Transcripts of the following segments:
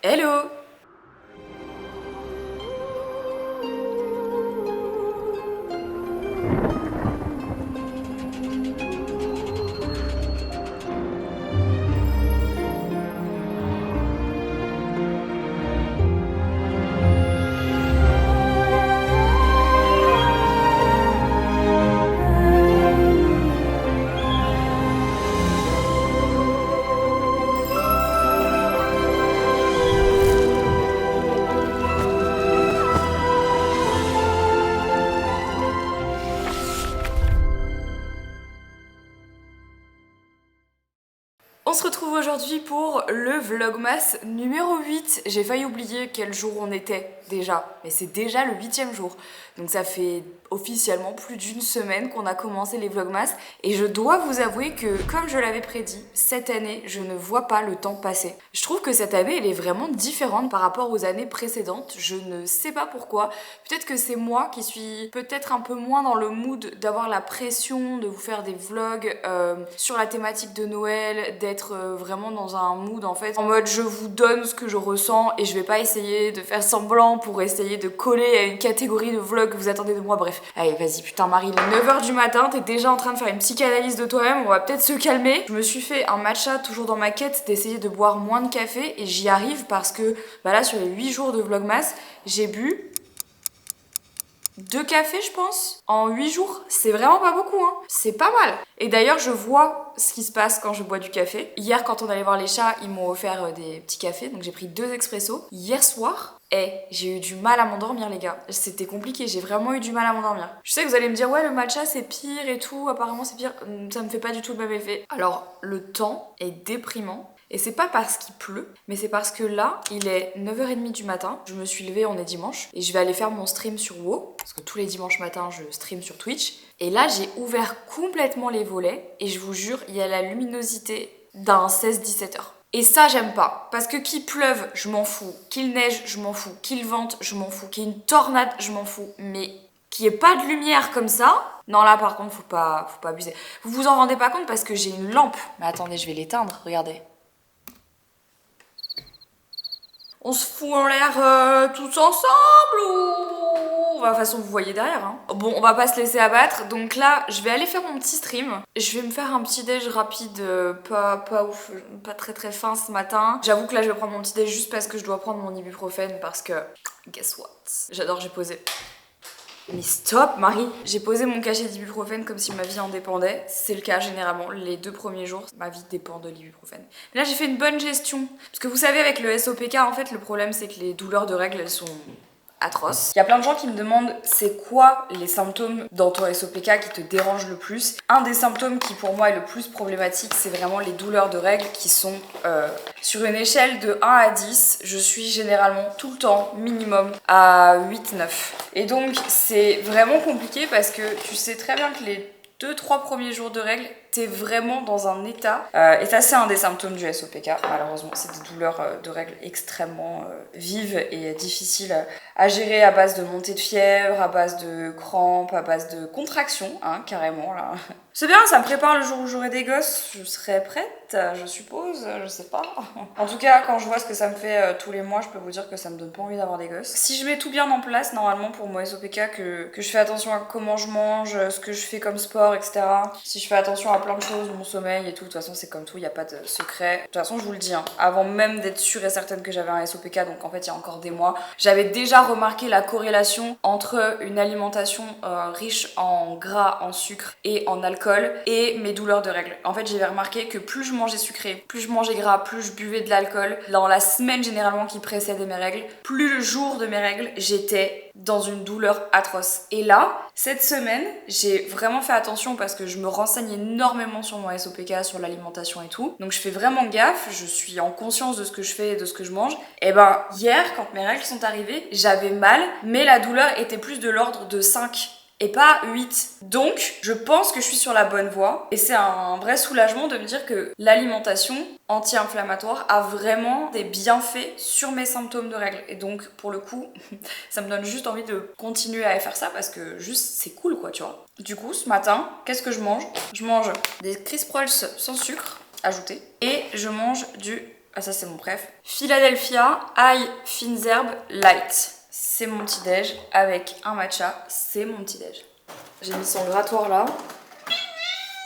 Hello! On se retrouve aujourd'hui pour le Vlogmas numéro 8. J'ai failli oublier quel jour on était déjà, mais c'est déjà le 8e jour. Donc ça fait officiellement plus d'une semaine qu'on a commencé les Vlogmas. Et je dois vous avouer que, comme je l'avais prédit, cette année, je ne vois pas le temps passer. Je trouve que cette année, elle est vraiment différente par rapport aux années précédentes. Je ne sais pas pourquoi. Peut-être que c'est moi qui suis peut-être un peu moins dans le mood d'avoir la pression de vous faire des vlogs sur la thématique de Noël, d'être vraiment dans un mood en fait en mode je vous donne ce que je ressens et je vais pas essayer de faire semblant pour essayer de coller à une catégorie de vlog que vous attendez de moi. Bref, allez vas-y, putain Marie, il est 9h du matin, t'es déjà en train de faire une psychanalyse de toi-même, on va peut-être se calmer. Je me suis fait un matcha, toujours dans ma quête d'essayer de boire moins de café, et j'y arrive parce que bah là sur les 8 jours de Vlogmas, j'ai bu 2 cafés je pense en 8 jours, c'est vraiment pas beaucoup hein, c'est pas mal. Et d'ailleurs je vois ce qui se passe quand je bois du café. Hier quand on allait voir les chats, ils m'ont offert des petits cafés, donc j'ai pris 2 expressos. Hier soir, j'ai eu du mal à m'endormir les gars, c'était compliqué, j'ai vraiment eu du mal à m'endormir. Je sais que vous allez me dire ouais le matcha c'est pire et tout, apparemment c'est pire, ça me fait pas du tout le même effet. Alors le temps est déprimant. Et c'est pas parce qu'il pleut, mais c'est parce que là, il est 9h30 du matin, je me suis levée, on est dimanche, et je vais aller faire mon stream sur WoW, parce que tous les dimanches matins, je stream sur Twitch. Et là, j'ai ouvert complètement les volets, et je vous jure, il y a la luminosité d'un 16-17 heures. Et ça, j'aime pas, parce que qu'il pleuve, je m'en fous, qu'il neige, je m'en fous, qu'il vente, je m'en fous, qu'il y ait une tornade, je m'en fous, mais qu'il n'y ait pas de lumière comme ça, non là par contre, faut pas abuser. Vous vous en rendez pas compte parce que j'ai une lampe. Mais attendez, je vais l'éteindre, regardez. On se fout en l'air tous ensemble ou... Enfin, de toute façon, vous voyez derrière. Hein. Bon, on va pas se laisser abattre. Donc là, je vais aller faire mon petit stream. Je vais me faire un petit déj rapide, pas ouf, pas très fin ce matin. J'avoue que là, je vais prendre mon petit déj juste parce que je dois prendre mon ibuprofène parce que... Guess what? J'adore, j'ai posé... Mais stop Marie, j'ai posé mon cachet d'ibuprofène comme si ma vie en dépendait. C'est le cas généralement, les 2 premiers jours, ma vie dépend de l'ibuprofène. Mais là j'ai fait une bonne gestion. Parce que vous savez avec le SOPK en fait le problème c'est que les douleurs de règles elles sont atroces. Il y a plein de gens qui me demandent c'est quoi les symptômes dans ton SOPK qui te dérangent le plus. Un des symptômes qui pour moi est le plus problématique c'est vraiment les douleurs de règles qui sont sur une échelle de 1 à 10, je suis généralement tout le temps minimum à 8-9. Et donc c'est vraiment compliqué parce que tu sais très bien que les 2-3 premiers jours de règles, t'es vraiment dans un état. Et ça, c'est un des symptômes du SOPK. Malheureusement, c'est des douleurs de règles extrêmement vives et difficiles à gérer à base de montée de fièvre, à base de crampes, à base de contractions, hein, carrément là. C'est bien, ça me prépare le jour où j'aurai des gosses. Je serai prête, je suppose, je sais pas. En tout cas, quand je vois ce que ça me fait tous les mois, je peux vous dire que ça me donne pas envie d'avoir des gosses. Si je mets tout bien en place, normalement pour mon SOPK, que je fais attention à comment je mange, ce que je fais comme sport, etc. Si je fais attention à plein de choses, mon sommeil et tout, de toute façon c'est comme tout, il n'y a pas de secret. De toute façon je vous le dis, hein, avant même d'être sûre et certaine que j'avais un SOPK, donc en fait il y a encore des mois, j'avais déjà remarqué la corrélation entre une alimentation riche en gras, en sucre et en alcool et mes douleurs de règles. En fait j'avais remarqué que plus je mangeais sucré, plus je mangeais gras, plus je buvais de l'alcool, dans la semaine généralement qui précédait mes règles, plus le jour de mes règles, j'étais dans une douleur atroce. Et là, cette semaine, j'ai vraiment fait attention parce que je me renseigne énormément sur mon SOPK, sur l'alimentation et tout. Donc je fais vraiment gaffe, je suis en conscience de ce que je fais et de ce que je mange. Et ben hier, quand mes règles sont arrivées, j'avais mal, mais la douleur était plus de l'ordre de 5 et pas 8. Donc, je pense que je suis sur la bonne voie. Et c'est un vrai soulagement de me dire que l'alimentation anti-inflammatoire a vraiment des bienfaits sur mes symptômes de règles. Et donc, pour le coup, ça me donne juste envie de continuer à faire ça parce que juste, c'est cool quoi, tu vois. Du coup, ce matin, qu'est-ce que je mange? Je mange des Crisp Rolls sans sucre ajouté. Et je mange du Ah ça c'est mon préf. Philadelphia, ail, fines herbes, light. C'est mon petit déj avec un matcha, c'est mon petit déj. J'ai mis son grattoir là.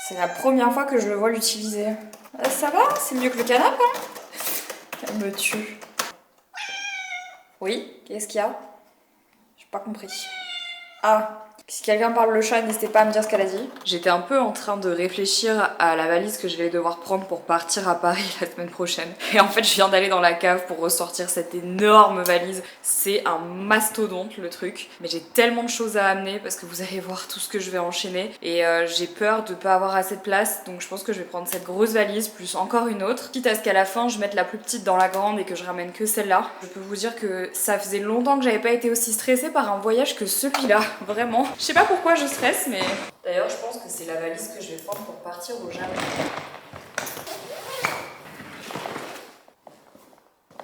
C'est la première fois que je le vois l'utiliser. Ça va? C'est mieux que le canapé, hein? Elle me tue. Oui? Qu'est-ce qu'il y a? J'ai pas compris. Ah, si quelqu'un parle le chat, n'hésitez pas à me dire ce qu'elle a dit. J'étais un peu en train de réfléchir à la valise que je vais devoir prendre pour partir à Paris la semaine prochaine. Et en fait, je viens d'aller dans la cave pour ressortir cette énorme valise. C'est un mastodonte le truc. Mais j'ai tellement de choses à amener parce que vous allez voir tout ce que je vais enchaîner. Et j'ai peur de pas avoir assez de place. Donc je pense que je vais prendre cette grosse valise plus encore une autre. Quitte à ce qu'à la fin, je mette la plus petite dans la grande et que je ramène que celle-là. Je peux vous dire que ça faisait longtemps que j'avais pas été aussi stressée par un voyage que celui-là. Vraiment. Je sais pas pourquoi je stresse, mais... D'ailleurs, je pense que c'est la valise que je vais prendre pour partir au Japon.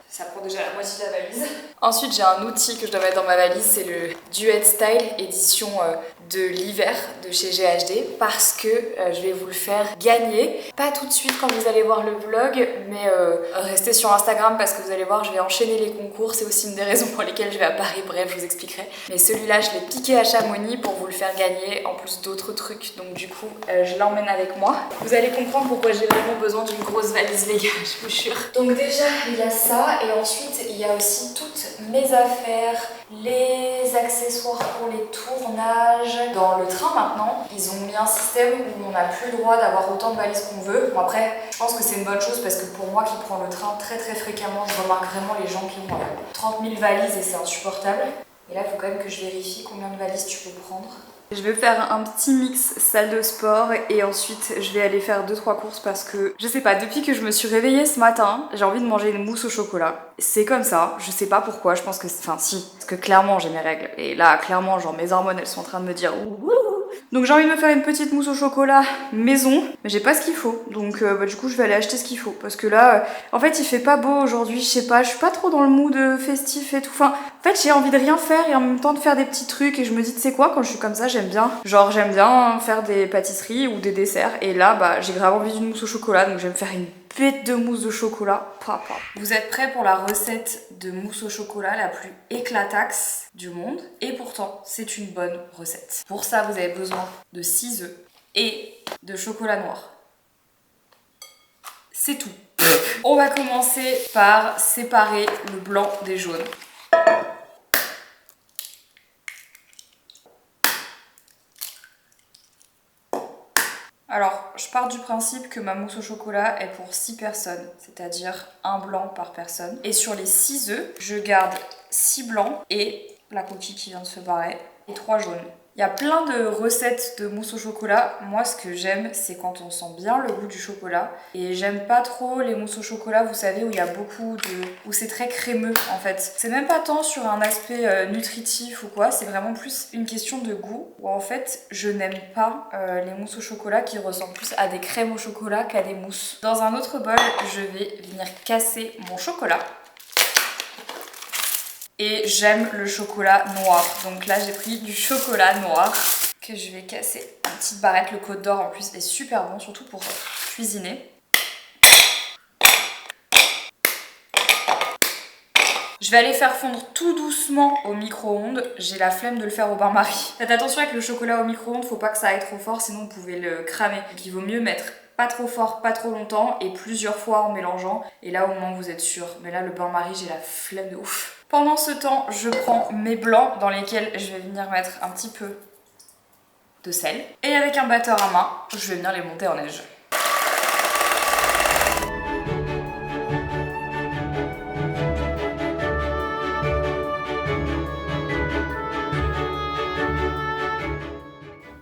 Ça prend déjà la moitié de la valise. Ensuite, j'ai un outil que je dois mettre dans ma valise, c'est le Duet Style édition de l'hiver de chez GHD parce que je vais vous le faire gagner. Pas tout de suite quand vous allez voir le vlog, mais restez sur Instagram parce que vous allez voir, je vais enchaîner les concours. C'est aussi une des raisons pour lesquelles je vais à Paris, bref, je vous expliquerai. Mais celui-là, je l'ai piqué à Chamonix pour vous le faire gagner, en plus d'autres trucs. Donc du coup, je l'emmène avec moi. Vous allez comprendre pourquoi j'ai vraiment besoin d'une grosse valise, les gars, je vous jure. Donc déjà, il y a ça. Et ensuite, il y a aussi toutes mes affaires, les accessoires pour les tournages. Dans le train maintenant, ils ont mis un système où on n'a plus le droit d'avoir autant de valises qu'on veut. Bon après, je pense que c'est une bonne chose parce que pour moi qui prends le train très fréquemment, je remarque vraiment les gens qui ont 30 000 valises et c'est insupportable. Et là, il faut quand même que je vérifie combien de valises tu peux prendre. Je vais faire un petit mix salle de sport et ensuite je vais aller faire 2-3 courses parce que je sais pas, depuis que je me suis réveillée ce matin, j'ai envie de manger une mousse au chocolat. C'est comme ça, je sais pas pourquoi, je pense que enfin si, parce que clairement j'ai mes règles et là clairement genre mes hormones elles sont en train de me dire ouh. Donc j'ai envie de me faire une petite mousse au chocolat maison, mais j'ai pas ce qu'il faut. Donc du coup je vais aller acheter ce qu'il faut parce que là en fait il fait pas beau aujourd'hui, je sais pas, je suis pas trop dans le mood festif et tout. Enfin, en fait j'ai envie de rien faire et en même temps de faire des petits trucs et je me dis tu sais quoi, quand je suis comme ça j'aime bien. Genre j'aime bien faire des pâtisseries ou des desserts et là bah j'ai grave envie d'une mousse au chocolat donc je vais me faire une pète de mousse de chocolat. Papa. Vous êtes prêts pour la recette de mousse au chocolat la plus éclataxe du monde et pourtant c'est une bonne recette. Pour ça vous avez besoin de 6 œufs et de chocolat noir. C'est tout. On va commencer par séparer le blanc des jaunes. Alors, je pars du principe que ma mousse au chocolat est pour 6 personnes, c'est-à-dire un blanc par personne. Et sur les 6 œufs, je garde 6 blancs et la coquille qui vient de se barrer et 3 jaunes. Il y a plein de recettes de mousse au chocolat. Moi, ce que j'aime, c'est quand on sent bien le goût du chocolat. Et j'aime pas trop les mousses au chocolat, vous savez, où il y a beaucoup de... où c'est très crémeux, en fait. C'est même pas tant sur un aspect nutritif ou quoi, c'est vraiment plus une question de goût. Où en fait, je n'aime pas les mousses au chocolat qui ressemblent plus à des crèmes au chocolat qu'à des mousses. Dans un autre bol, je vais venir casser mon chocolat. Et j'aime le chocolat noir. Donc là, j'ai pris du chocolat noir que je vais casser en petites barrettes. Le Côte d'Or en plus est super bon, surtout pour cuisiner. Je vais aller faire fondre tout doucement au micro-ondes. J'ai la flemme de le faire au bain-marie. Faites attention avec le chocolat au micro-ondes, faut pas que ça aille trop fort, sinon vous pouvez le cramer. Donc il vaut mieux mettre pas trop fort, pas trop longtemps et plusieurs fois en mélangeant. Et là au moins vous êtes sûr. Mais là le bain-marie, j'ai la flemme de ouf. Pendant ce temps, je prends mes blancs dans lesquels je vais venir mettre un petit peu de sel. Et avec un batteur à main, je vais venir les monter en neige.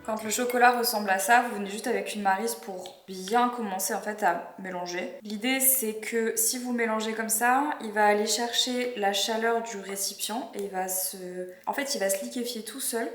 Quand le chocolat ressemble à ça, vous venez juste avec une maryse pour bien commencer en fait à mélanger. L'idée c'est que si vous mélangez comme ça, il va aller chercher la chaleur du récipient et il va se liquéfier tout seul.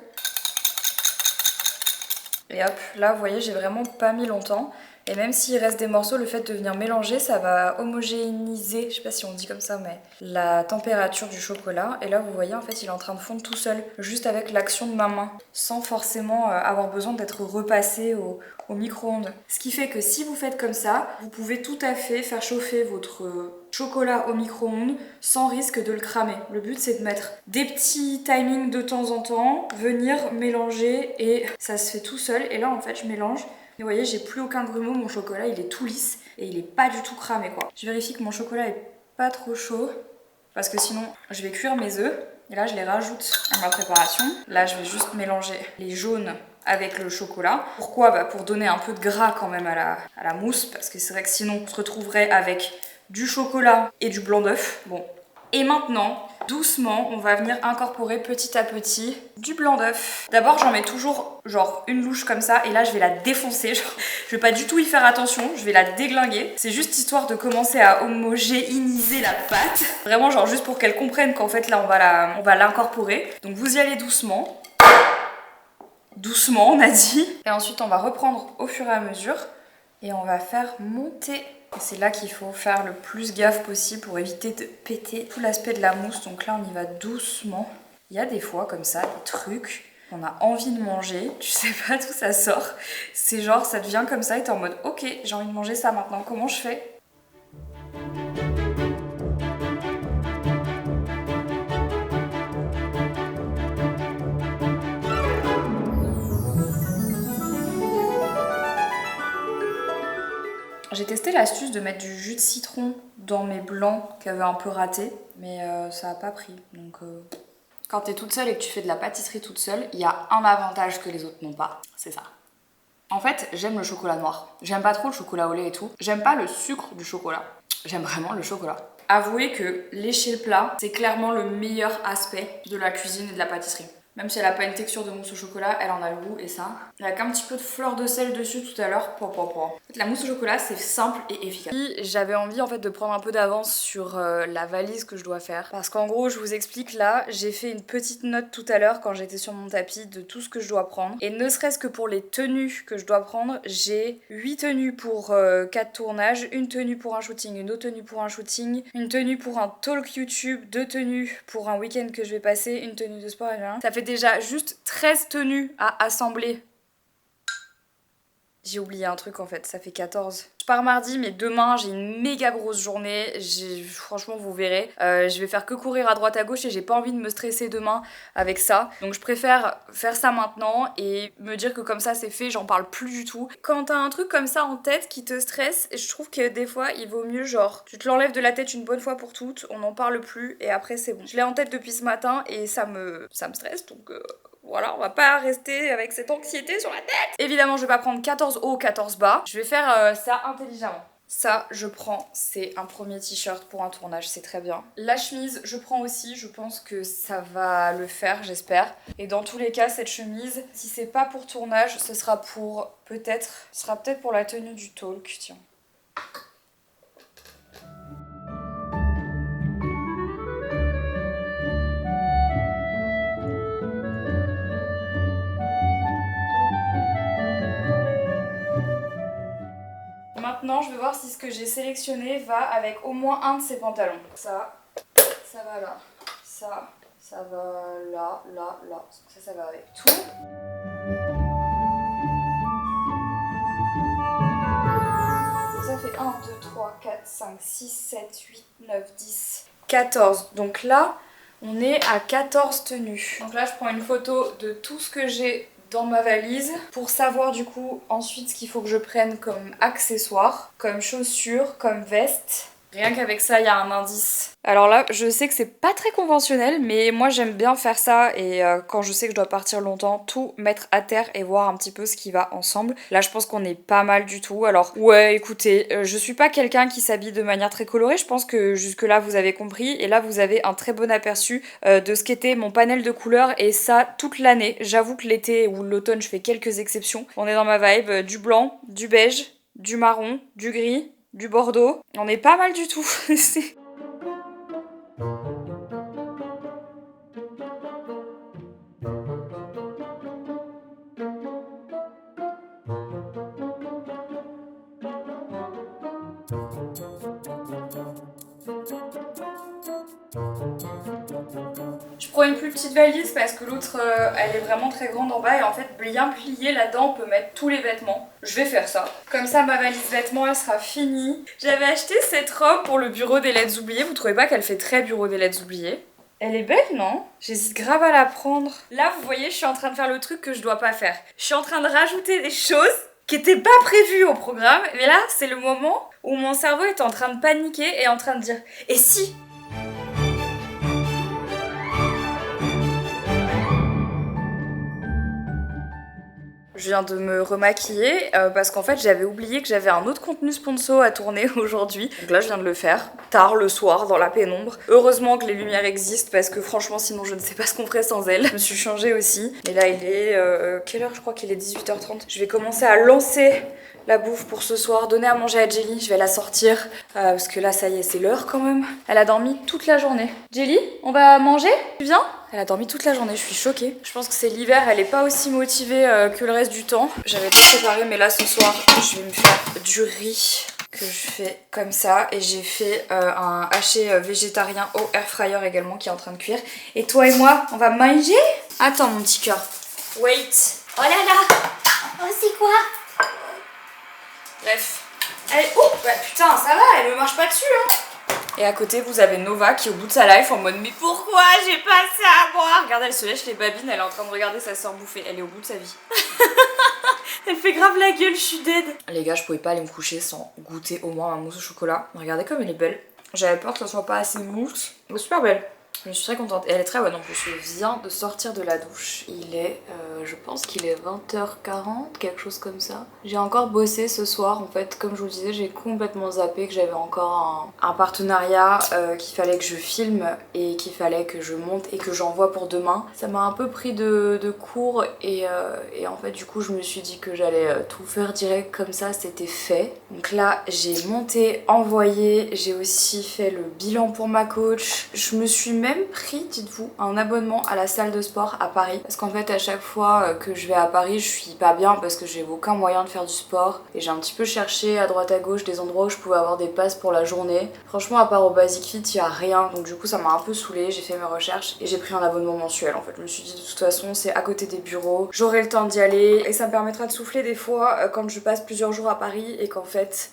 Et hop, là vous voyez j'ai vraiment pas mis longtemps. Et même s'il reste des morceaux, le fait de venir mélanger, ça va homogénéiser, je sais pas si on dit comme ça, mais la température du chocolat. Et là, vous voyez, en fait, il est en train de fondre tout seul, juste avec l'action de ma main, sans forcément avoir besoin d'être repassé au micro-ondes. Ce qui fait que si vous faites comme ça, vous pouvez tout à fait faire chauffer votre chocolat au micro-ondes sans risque de le cramer. Le but c'est de mettre des petits timings de temps en temps, venir mélanger et ça se fait tout seul. Et là en fait je mélange. Et vous voyez, j'ai plus aucun grumeau, mon chocolat il est tout lisse et il est pas du tout cramé quoi. Je vérifie que mon chocolat est pas trop chaud parce que sinon je vais cuire mes œufs et là je les rajoute à ma préparation. Là je vais juste mélanger les jaunes avec le chocolat. Pourquoi? Pour donner un peu de gras quand même à la mousse parce que c'est vrai que sinon on se retrouverait avec du chocolat et du blanc d'œuf. Bon. Et maintenant, doucement, on va venir incorporer petit à petit du blanc d'œuf. D'abord, j'en mets toujours genre une louche comme ça et là, je vais la défoncer. Genre, je vais pas du tout y faire attention, je vais la déglinguer. C'est juste histoire de commencer à homogénéiser la pâte. Vraiment, genre juste pour qu'elle comprenne qu'en fait, là, on va l'incorporer. Donc, vous y allez doucement. Doucement, on a dit. Et ensuite, on va reprendre au fur et à mesure et on va faire monter. C'est là qu'il faut faire le plus gaffe possible pour éviter de péter tout l'aspect de la mousse. Donc là, on y va doucement. Il y a des fois comme ça, des trucs qu'on a envie de manger. Tu sais pas d'où ça sort. C'est genre, ça devient comme ça et t'es en mode ok, j'ai envie de manger ça maintenant. Comment je fais ? J'ai testé l'astuce de mettre du jus de citron dans mes blancs qui avaient un peu raté, mais ça a pas pris. Donc, quand t'es toute seule et que tu fais de la pâtisserie toute seule, il y a un avantage que les autres n'ont pas, c'est ça. En fait, j'aime le chocolat noir. J'aime pas trop le chocolat au lait et tout. J'aime pas le sucre du chocolat. J'aime vraiment le chocolat. Avouez que lécher le plat, c'est clairement le meilleur aspect de la cuisine et de la pâtisserie. Même si elle a pas une texture de mousse au chocolat, elle en a le goût et ça. Il y a qu'un petit peu de fleur de sel dessus tout à l'heure. En fait, la mousse au chocolat, c'est simple et efficace. J'avais envie en fait de prendre un peu d'avance sur la valise que je dois faire. Parce qu'en gros, je vous explique là, j'ai fait une petite note tout à l'heure quand j'étais sur mon tapis de tout ce que je dois prendre. Et ne serait-ce que pour les tenues que je dois prendre, j'ai 8 tenues pour 4 tournages, une tenue pour un shooting, une autre tenue pour un shooting, une tenue pour un talk YouTube, 2 tenues pour un week-end que je vais passer, une tenue de sport et rien. Ça fait déjà juste 13 tenues à assembler. J'ai oublié un truc en fait, ça fait 14. Je pars mardi, mais demain j'ai une méga grosse journée. Franchement, vous verrez. Je vais faire que courir à droite à gauche et j'ai pas envie de me stresser demain avec ça. Donc je préfère faire ça maintenant et me dire que comme ça c'est fait, j'en parle plus du tout. Quand t'as un truc comme ça en tête qui te stresse, je trouve que des fois il vaut mieux genre tu te l'enlèves de la tête une bonne fois pour toutes, on n'en parle plus et après c'est bon. Je l'ai en tête depuis ce matin et ça me stresse donc... Voilà, on va pas rester avec cette anxiété sur la tête. Évidemment, je vais pas prendre 14 hauts, 14 bas. Je vais faire ça intelligemment. Ça, je prends, c'est un premier t-shirt pour un tournage, c'est très bien. La chemise, je prends aussi, je pense que ça va le faire, j'espère. Et dans tous les cas, cette chemise, si c'est pas pour tournage, ce sera peut-être pour la tenue du talk, tiens. Maintenant, je vais voir si ce que j'ai sélectionné va avec au moins un de ces pantalons. Ça va là. Ça va là, là, là. Ça va avec tout. Ça fait 1, 2, 3, 4, 5, 6, 7, 8, 9, 10, 14. Donc là, on est à 14 tenues. Donc là, je prends une photo de tout ce que j'ai dans ma valise pour savoir du coup ensuite ce qu'il faut que je prenne comme accessoires, comme chaussures, comme veste. Rien qu'avec ça, il y a un indice. Alors là, je sais que c'est pas très conventionnel, mais moi j'aime bien faire ça et quand je sais que je dois partir longtemps, tout mettre à terre et voir un petit peu ce qui va ensemble. Là, je pense qu'on est pas mal du tout. Alors, ouais, écoutez, je suis pas quelqu'un qui s'habille de manière très colorée. Je pense que jusque-là, vous avez compris. Et là, vous avez un très bon aperçu de ce qu'était mon panel de couleurs et ça toute l'année. J'avoue que l'été ou l'automne, je fais quelques exceptions. On est dans ma vibe du blanc, du beige, du marron, du gris, du bordeaux. On est pas mal du tout. Je prends une plus petite valise parce que l'autre elle est vraiment très grande en bas et en fait bien pliée là-dedans on peut mettre tous les vêtements. Je vais faire ça. Comme ça ma valise vêtements elle sera finie. J'avais acheté cette robe pour le bureau des lettres oubliées. Vous trouvez pas qu'elle fait très bureau des lettres oubliées? Elle est belle, non? J'hésite grave à la prendre. Là, vous voyez, je suis en train de faire le truc que je dois pas faire. Je suis en train de rajouter des choses qui étaient pas prévues au programme. Mais là, c'est le moment où mon cerveau est en train de paniquer et en train de dire « Et si ?» Je viens de me remaquiller parce qu'en fait j'avais oublié que j'avais un autre contenu sponsor à tourner aujourd'hui. Donc là je viens de le faire, tard le soir dans la pénombre. Heureusement que les lumières existent parce que franchement sinon je ne sais pas ce qu'on ferait sans elles. Je me suis changée aussi. Et là il est... quelle heure? Je crois qu'il est 18h30. Je vais commencer à lancer la bouffe pour ce soir, donner à manger à Jelly, je vais la sortir parce que là ça y est c'est l'heure quand même. Elle a dormi toute la journée. Jelly, on va manger? Tu viens? Elle a dormi toute la journée, je suis choquée. Je pense que c'est l'hiver, elle est pas aussi motivée que le reste du temps. J'avais tout préparé mais là ce soir je vais me faire du riz que je fais comme ça et j'ai fait un haché végétarien au air fryer également qui est en train de cuire. Et toi et moi, on va manger? Attends mon petit cœur. Wait. Oh là là. Oh c'est quoi? Bref. Elle... Oh bah putain ça va, elle me marche pas dessus hein. Et à côté vous avez Nova qui est au bout de sa life en mode mais pourquoi j'ai pas ça à boire? Regardez elle se lèche les babines, elle est en train de regarder sa soeur bouffer, elle est au bout de sa vie. Elle fait grave la gueule, je suis dead. Les gars je pouvais pas aller me coucher sans goûter au moins ma mousse au chocolat. Regardez comme elle est belle. J'avais peur que ça soit pas assez mousse. Elle est super belle. Je suis très contente. Et elle est très bonne en plus. Je viens de sortir de la douche. Il est, je pense qu'il est 20h40, quelque chose comme ça. J'ai encore bossé ce soir. En fait, comme je vous le disais, j'ai complètement zappé que j'avais encore un partenariat qu'il fallait que je filme et qu'il fallait que je monte et que j'envoie pour demain. Ça m'a un peu pris de cours et en fait, du coup, je me suis dit que j'allais tout faire direct comme ça. C'était fait. Donc là, j'ai monté, envoyé. J'ai aussi fait le bilan pour ma coach. Je me suis même pris, dites-vous, un abonnement à la salle de sport à Paris parce qu'en fait à chaque fois que je vais à Paris je suis pas bien parce que j'ai aucun moyen de faire du sport et j'ai un petit peu cherché à droite à gauche des endroits où je pouvais avoir des passes pour la journée. Franchement à part au Basic Fit il y a rien donc du coup ça m'a un peu saoulée, j'ai fait mes recherches et j'ai pris un abonnement mensuel en fait. Je me suis dit de toute façon c'est à côté des bureaux, j'aurai le temps d'y aller et ça me permettra de souffler des fois quand je passe plusieurs jours à Paris et qu'en fait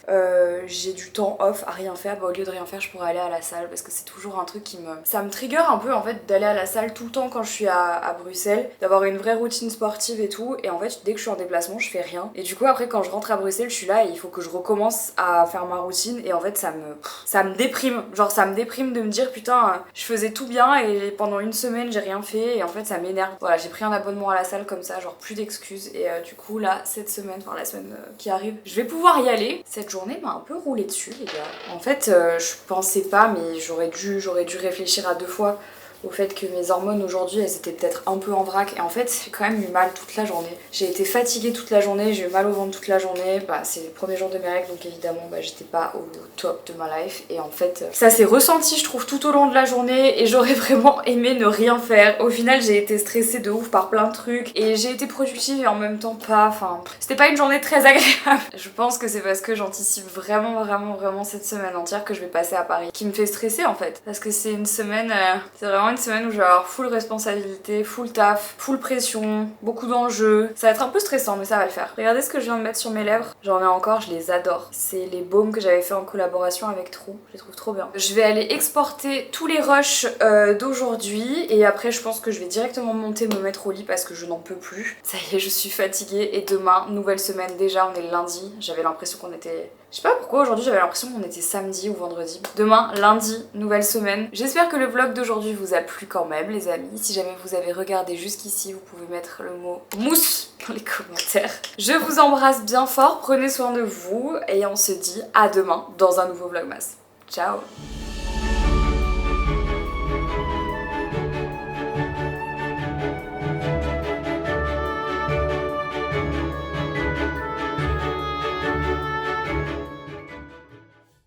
j'ai du temps off à rien faire, bah au lieu de rien faire je pourrais aller à la salle parce que c'est toujours un truc qui ça me trigger un peu en fait d'aller à la salle tout le temps quand je suis à Bruxelles, d'avoir une vraie routine sportive et tout et en fait dès que je suis en déplacement je fais rien et du coup après quand je rentre à Bruxelles je suis là et il faut que je recommence à faire ma routine et en fait ça me déprime, genre ça me déprime de me dire putain je faisais tout bien et pendant une semaine j'ai rien fait et en fait ça m'énerve. Voilà j'ai pris un abonnement à la salle comme ça genre plus d'excuses et du coup là cette semaine, enfin la semaine qui arrive je vais pouvoir y aller. Cette journée m'a un peu roulé dessus les gars. En fait je pensais pas mais j'aurais dû réfléchir à deux fois au fait que mes hormones aujourd'hui elles étaient peut-être un peu en vrac et en fait j'ai quand même eu mal toute la journée. J'ai été fatiguée toute la journée, j'ai eu mal au ventre toute la journée, bah c'est le premier jour de mes règles donc évidemment bah j'étais pas au top de ma life et en fait ça s'est ressenti je trouve tout au long de la journée et j'aurais vraiment aimé ne rien faire. Au final j'ai été stressée de ouf par plein de trucs et j'ai été productive et en même temps pas, enfin c'était pas une journée très agréable. Je pense que c'est parce que j'anticipe vraiment cette semaine entière que je vais passer à Paris qui me fait stresser en fait parce que c'est une semaine, c'est vraiment une semaine où je vais avoir full responsabilité, full taf, full pression, beaucoup d'enjeux. Ça va être un peu stressant mais ça va le faire. Regardez ce que je viens de mettre sur mes lèvres. J'en ai encore, je les adore. C'est les baumes que j'avais fait en collaboration avec True. Je les trouve trop bien. Je vais aller exporter tous les rushs d'aujourd'hui et après je pense que je vais directement monter me mettre au lit parce que je n'en peux plus. Ça y est, je suis fatiguée et demain, nouvelle semaine déjà, on est lundi. J'avais l'impression qu'on était... Je sais pas pourquoi aujourd'hui j'avais l'impression qu'on était samedi ou vendredi. Demain, lundi, nouvelle semaine. J'espère que le vlog d'aujourd'hui vous a plu quand même les amis. Si jamais vous avez regardé jusqu'ici, vous pouvez mettre le mot mousse dans les commentaires. Je vous embrasse bien fort, prenez soin de vous et on se dit à demain dans un nouveau vlogmas. Ciao!